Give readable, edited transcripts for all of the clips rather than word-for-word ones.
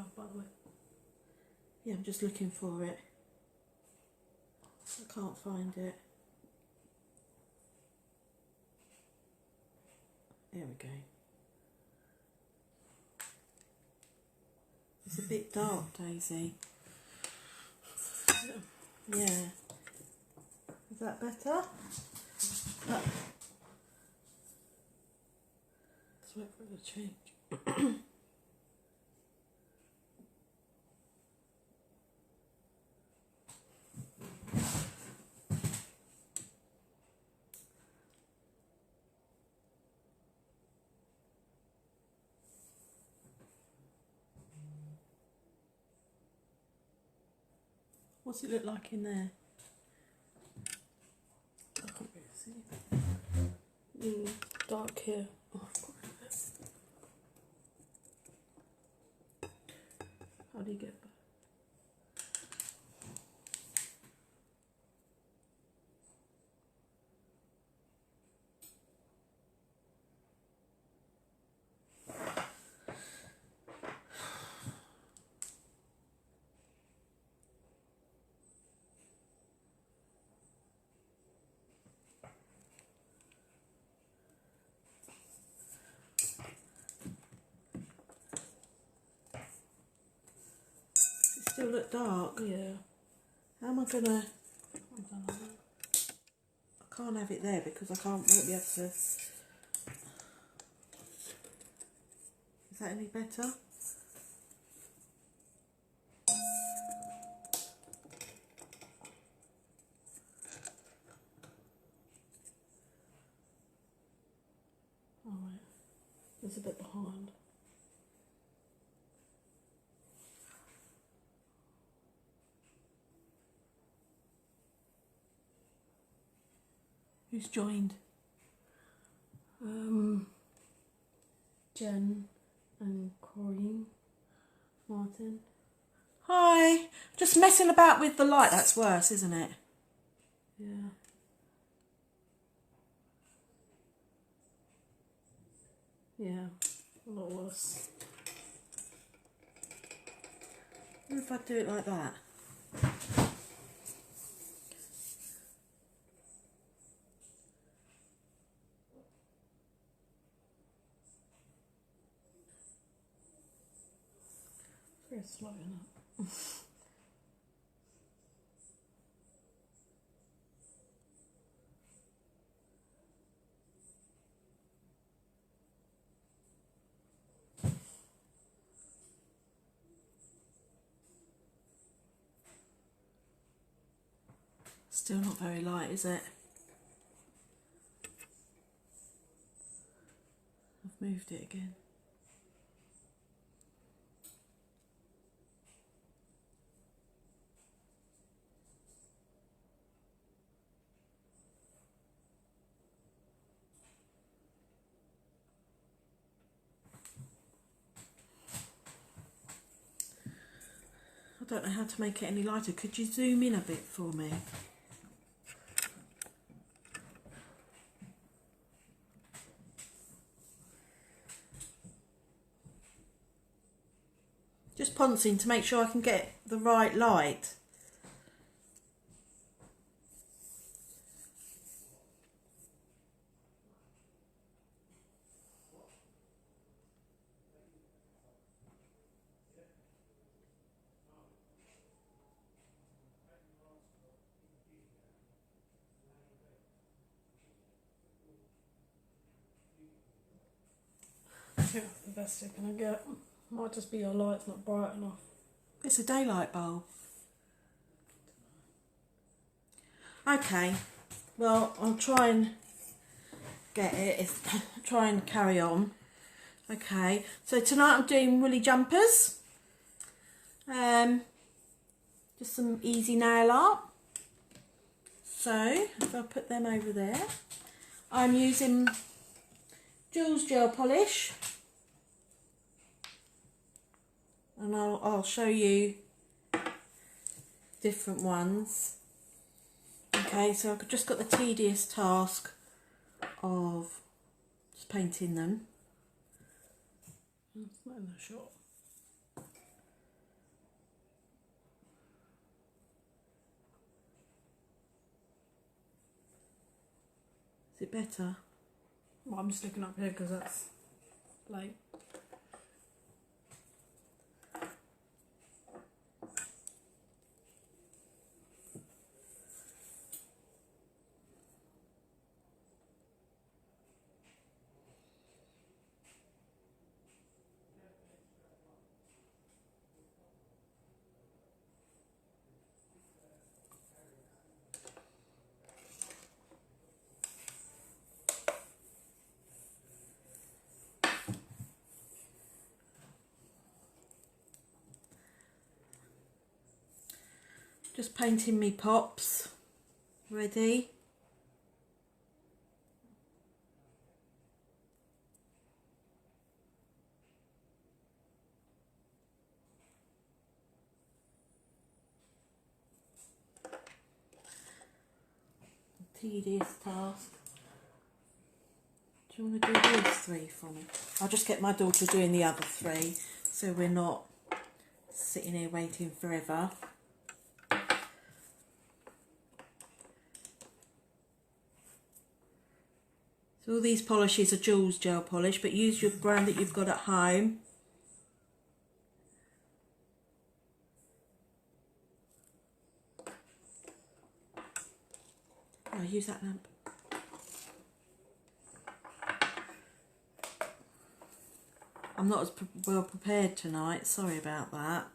colour, by the way. Yeah, I'm just looking for it. I can't find it. There we go. It's a bit dark, Daisy. Yeah. Is that better? Let's wait for it to change. What's it look like in there? I can't really see. Dark here. Oh, how do you get back? Still look dark. Yeah. How am I gonna? I don't know. I can't have it there because I won't be able to. Is that any better? Oh wait, it's a bit behind. Who's joined? Jen and Corinne Martin. Hi. Just messing about with the light. That's worse, isn't it? Yeah. Yeah, a lot worse. What if I do it like that? Very slow, isn't it? Still not very light, is it? I've moved it again. I don't know how to make it any lighter. Could you zoom in a bit for me? Just poncing to make sure I can get the right light. Yeah, the best it can get. Might just be your light's not bright enough. It's a daylight bulb. Okay, well, I'll try and get it, try and carry on. Okay, so tonight I'm doing woolly jumpers. Just some easy nail art. So, if I put them over there, I'm using Jules gel polish. And I'll show you different ones. Okay, so I've just got the tedious task of just painting them. It's not in the shot. Is it better? Well, I'm just looking up here because that's like. Just painting me pops. Ready? Tedious task. Do you want to do these 3 for me? I'll just get my daughter doing the other 3 so we're not sitting here waiting forever. So all these polishes are Jules gel polish, but use your brand that you've got at home. Oh, use that lamp. I'm not as well prepared tonight, sorry about that.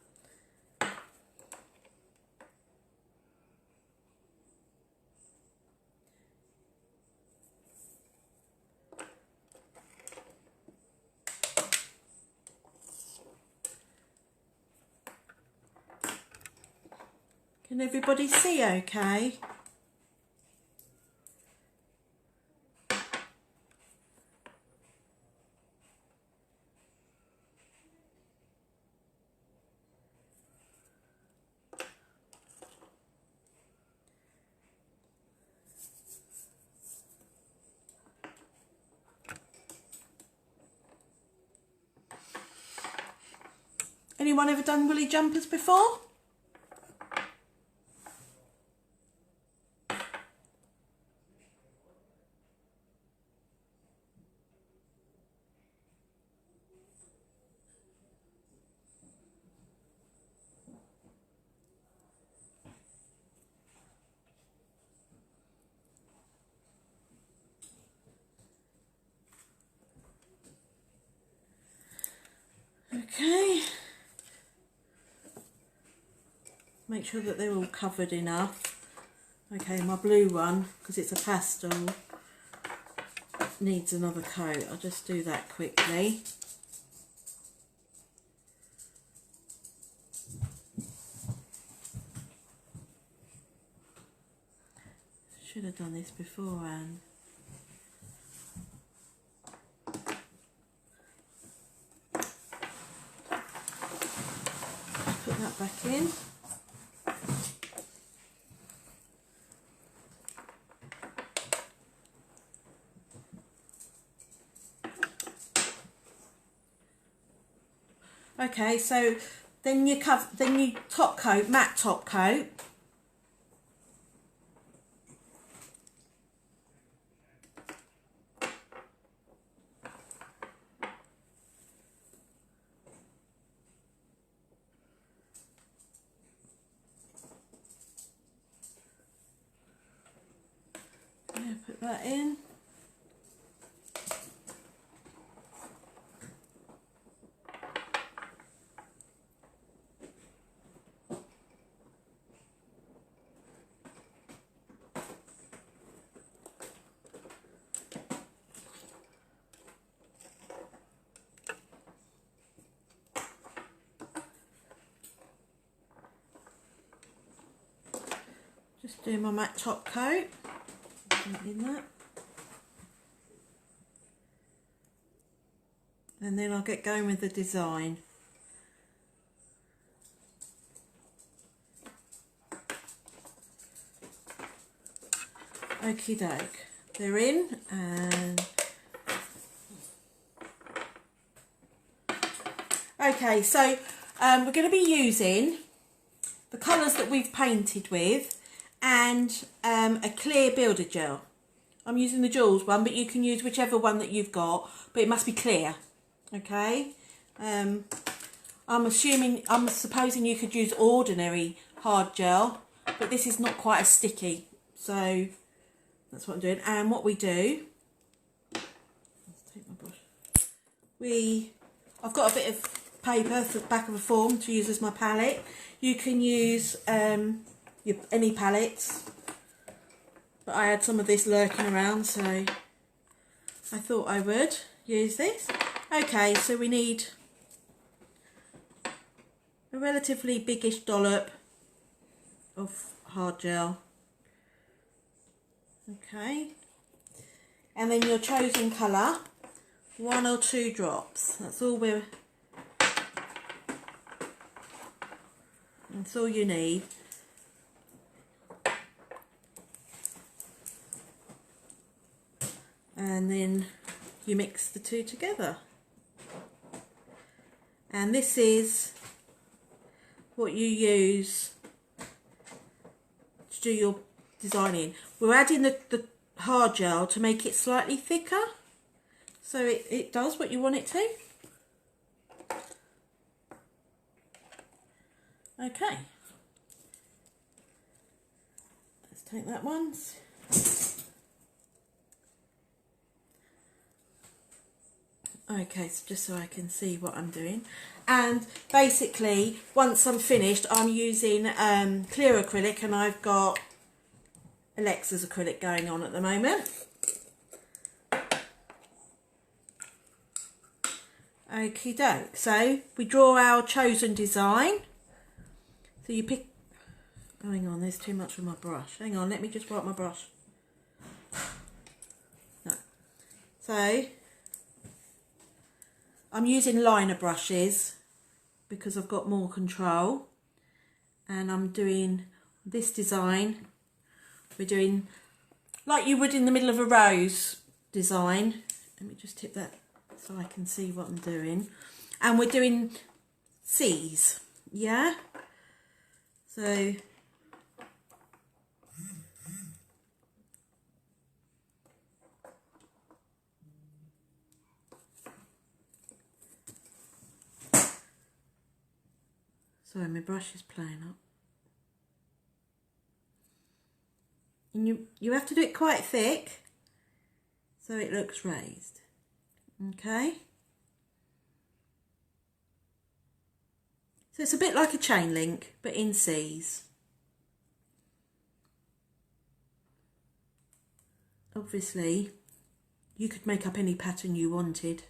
Can everybody see okay? Anyone ever done woolly jumpers before? Okay. Make sure that they're all covered enough. Okay, my blue one, because it's a pastel, needs another coat. I'll just do that quickly. Should have done this beforehand. Put that back in. Okay, so then you top coat, matte top coat. Yeah, put that in. Just do my matte top coat. In that. And then I'll get going with the design. Okie doke. They're in and okay, so we're going to be using the colours that we've painted with and a clear builder gel. I'm using the Jules one, but you can use whichever one that you've got, but it must be clear. Okay. I'm supposing you could use ordinary hard gel, but this is not quite as sticky. So that's what I'm doing. And what we do, let's take my brush. I've got a bit of paper for the back of a form to use as my palette. You can use any palettes, but I had some of this lurking around, so I thought I would use this. Okay, so we need a relatively biggish dollop of hard gel. Okay, and then your chosen colour, 1 or 2 drops. That's all that's all you need. And then you mix the two together. And this is what you use to do your designing. We're adding the hard gel to make it slightly thicker, so it does what you want it to. Okay, let's take that one. Okay, so just so I can see what I'm doing. And basically, once I'm finished, I'm using clear acrylic, and I've got Alexa's acrylic going on at the moment. Okie doke. So we draw our chosen design. So you pick. Hang on, there's too much with my brush. Hang on, let me just wipe my brush. No. So I'm using liner brushes because I've got more control, and I'm doing this design. We're doing like you would in the middle of a rose design. Let me just tip that so I can see what I'm doing. And we're doing C's, yeah? So sorry, my brush is playing up. And you have to do it quite thick so it looks raised. Okay. So it's a bit like a chain link, but in C's. Obviously, you could make up any pattern you wanted.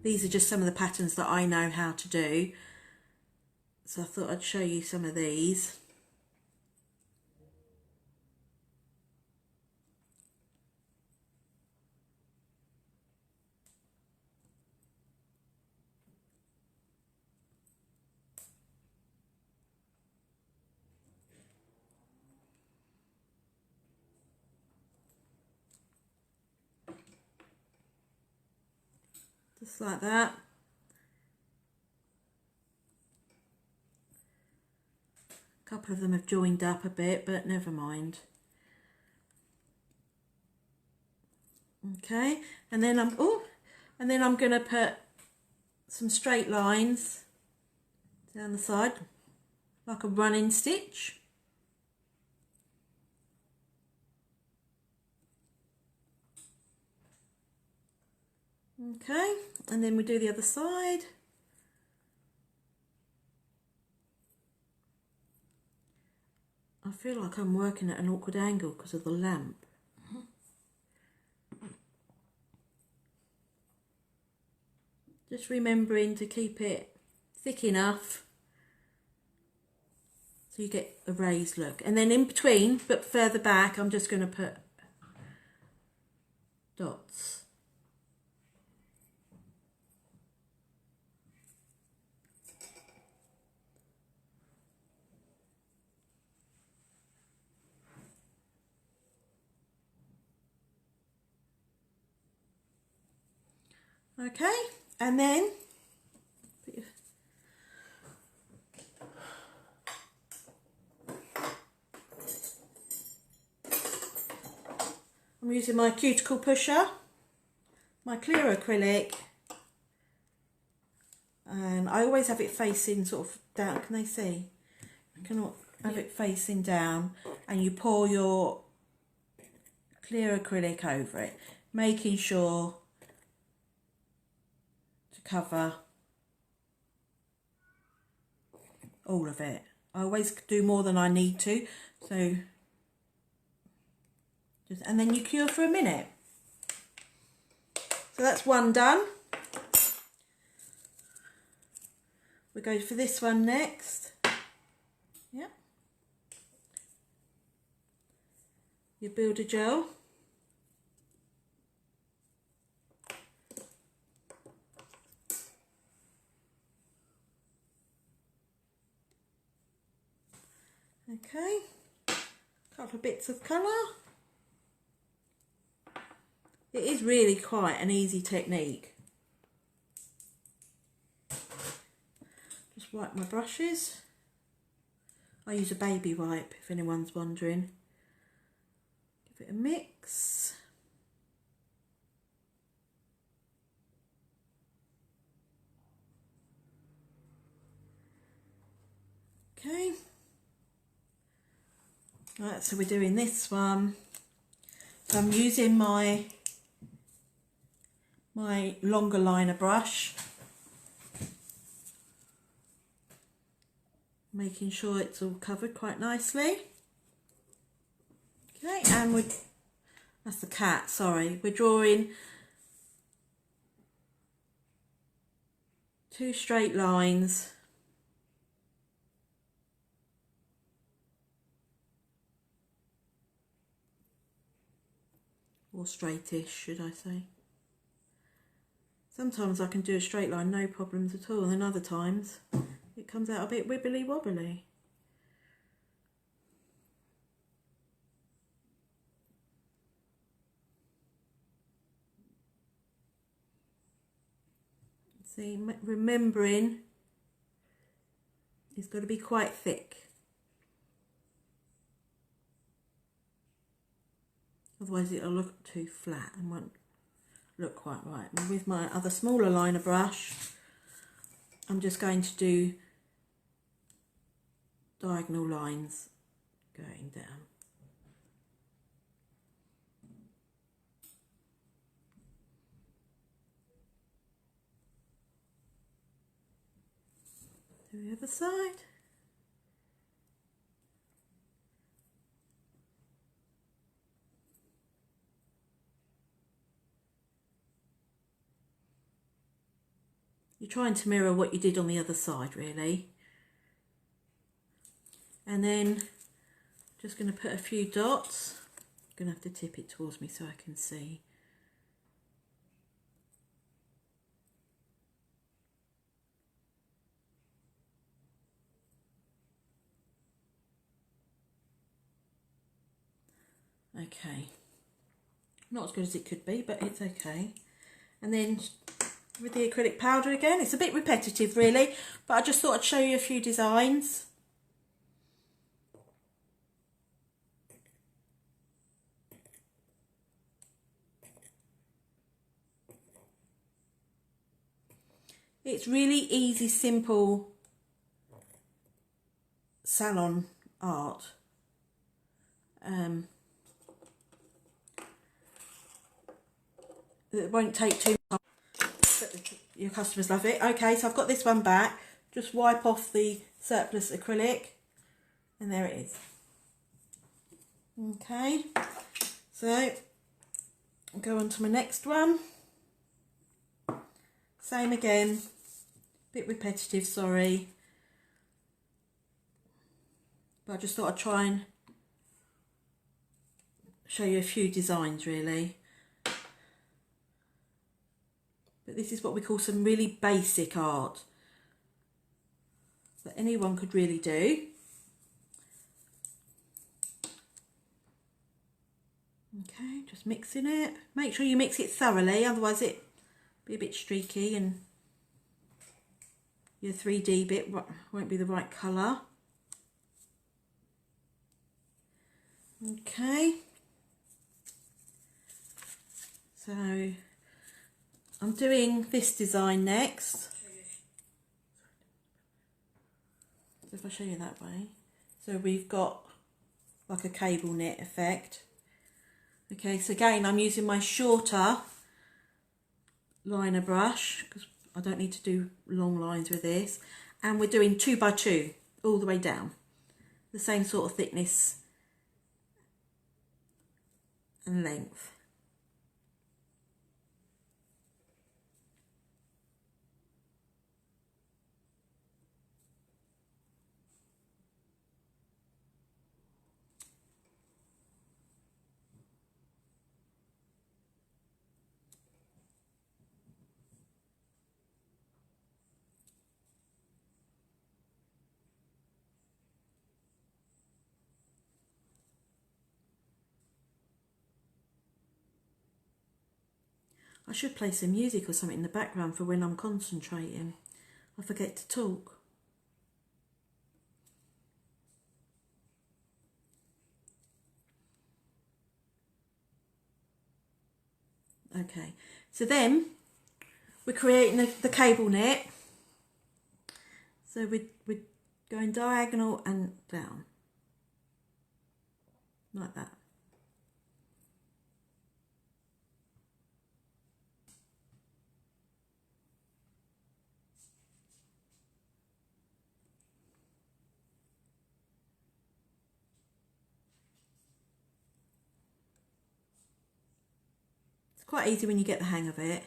These are just some of the patterns that I know how to do. So I thought I'd show you some of these. Just like that. A couple of them have joined up a bit, but never mind. Okay, and then I'm going to put some straight lines down the side, like a running stitch. Okay, and then we do the other side. I feel like I'm working at an awkward angle because of the lamp. Just remembering to keep it thick enough so you get a raised look. And then in between, but further back, I'm just going to put dots. Okay, and then I'm using my cuticle pusher, my clear acrylic, and I always have it facing sort of down. Can they see? I cannot have it facing down, and you pour your clear acrylic over it, making sure to cover all of it. I always do more than I need to, so just, and then you cure for a minute. So that's one done. We go for this one next. Yeah. Your builder gel. Okay, a couple of bits of colour. It is really quite an easy technique. Just wipe my brushes. I use a baby wipe if anyone's wondering. Give it a mix. Okay. Right, so we're doing this one. So I'm using my longer liner brush, making sure it's all covered quite nicely. Okay, and that's the cat, sorry. We're drawing 2 straight lines. Or straightish, should I say. Sometimes I can do a straight line, no problems at all, and then other times it comes out a bit wibbly wobbly. See, remembering it's got to be quite thick. Otherwise it'll look too flat and won't look quite right. And with my other smaller liner brush, I'm just going to do diagonal lines going down. To the other side. You're trying to mirror what you did on the other side, really. And then just going to put a few dots. I'm going to have to tip it towards me so I can see. Okay. Not as good as it could be, but it's okay. And then with the acrylic powder again, it's a bit repetitive really, but I just thought I'd show you a few designs. It's really easy, simple salon art. It won't take too long. Your customers love it. Okay, so I've got this one back. Just wipe off the surplus acrylic, and there it is. Okay, so I'll go on to my next one. Same again, bit repetitive, sorry. But I just thought I'd try and show you a few designs really. But this is what we call some really basic art that anyone could really do. Okay, just mixing it. Make sure you mix it thoroughly, otherwise it'll be a bit streaky and your 3D bit won't be the right colour. Okay. So I'm doing this design next. So if I show you that way, so we've got like a cable knit effect. Okay, so again I'm using my shorter liner brush because I don't need to do long lines with this, and we're doing 2 by 2 all the way down, the same sort of thickness and length. I should play some music or something in the background for when I'm concentrating. I forget to talk. Okay, so then we're creating the cable knit. So we're going diagonal and down, like that. It's quite easy when you get the hang of it.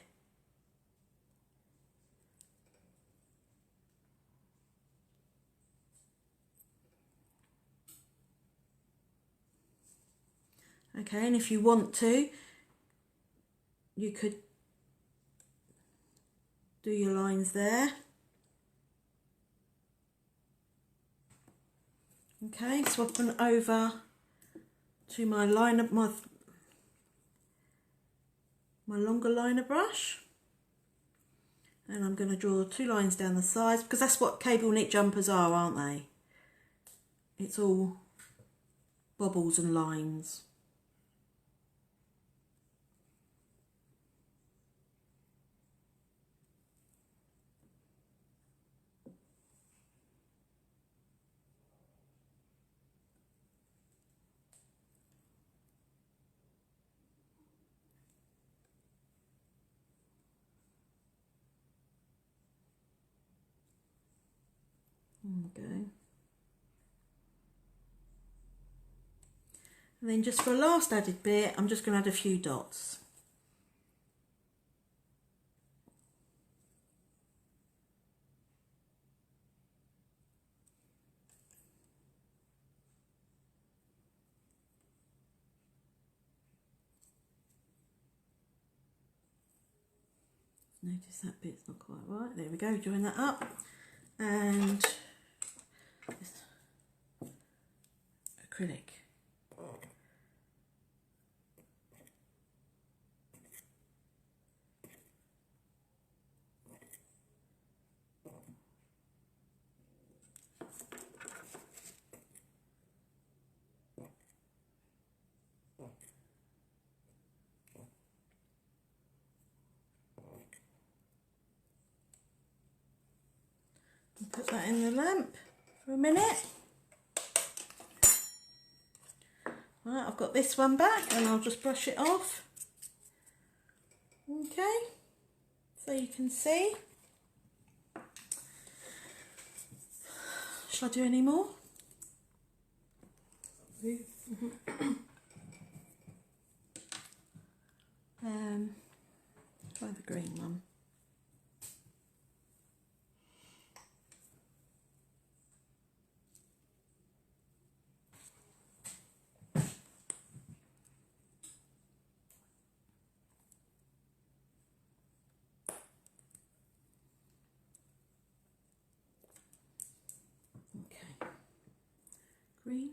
Okay, and if you want to, you could do your lines there. Okay, swapping over to my liner, my longer liner brush, and I'm going to draw 2 lines down the sides because that's what cable knit jumpers are, aren't they? It's all bobbles and lines. There we go. And then just for a last added bit, I'm just going to add a few dots. Notice that bit's not quite right. There we go, join that up. And acrylic. Put that in the lamp for a minute. Right, I've got this one back and I'll just brush it off. Okay, so you can see. Shall I do any more? Try the green one. Okay, green.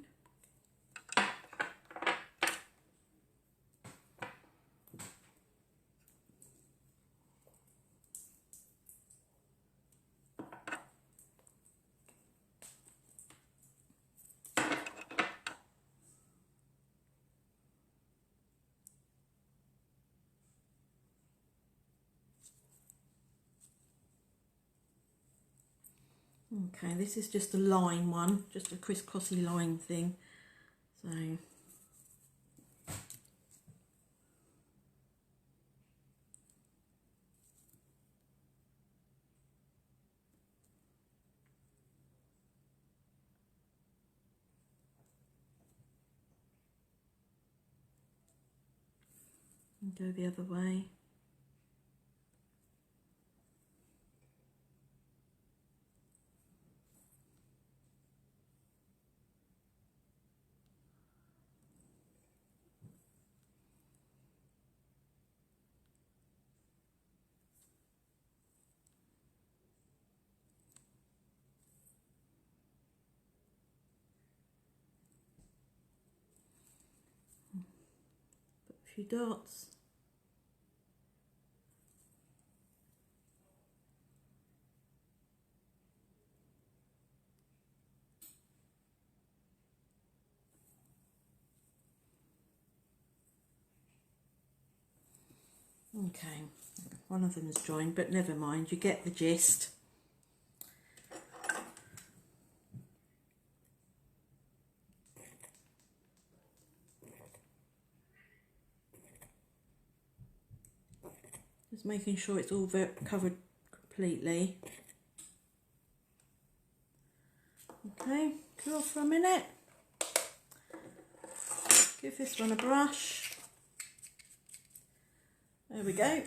Okay, this is just a line one, just a crisscrossy line thing. So and go the other way. Put a few dots. Okay, one of them is joined, but never mind, you get the gist. Just making sure it's all covered completely. Okay, cool for a minute. Give this one a brush. There we go.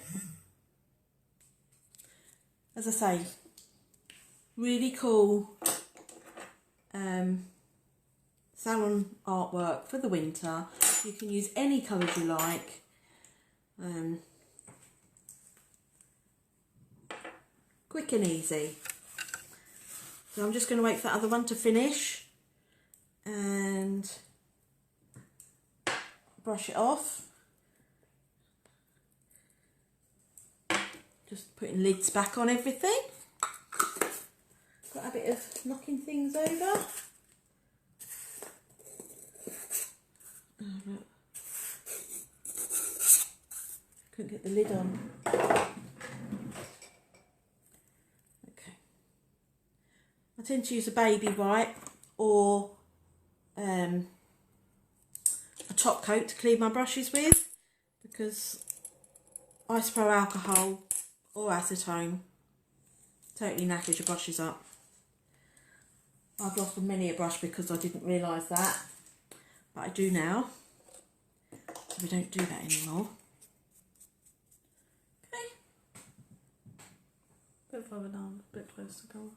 As I say, really cool salon artwork for the winter. You can use any colours you like. Quick and easy. So I'm just going to wait for the other one to finish and brush it off. Just putting lids back on everything. Got a bit of knocking things over. Oh, couldn't get the lid on. Okay. I tend to use a baby wipe or a top coat to clean my brushes with, because isopro alcohol or acetone totally knackers your brushes up. I've lost many a brush because I didn't realise that, but I do now, so we don't do that anymore. Okay. A bit further down, a bit closer to camera.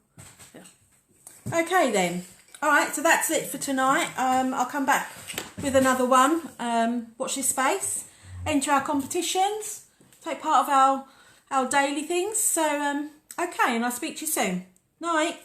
Yeah. Okay then. Alright, so that's it for tonight. I'll come back with another one. Watch this space. Enter our competitions. Take part of our daily things. So, okay, and I'll speak to you soon. Night.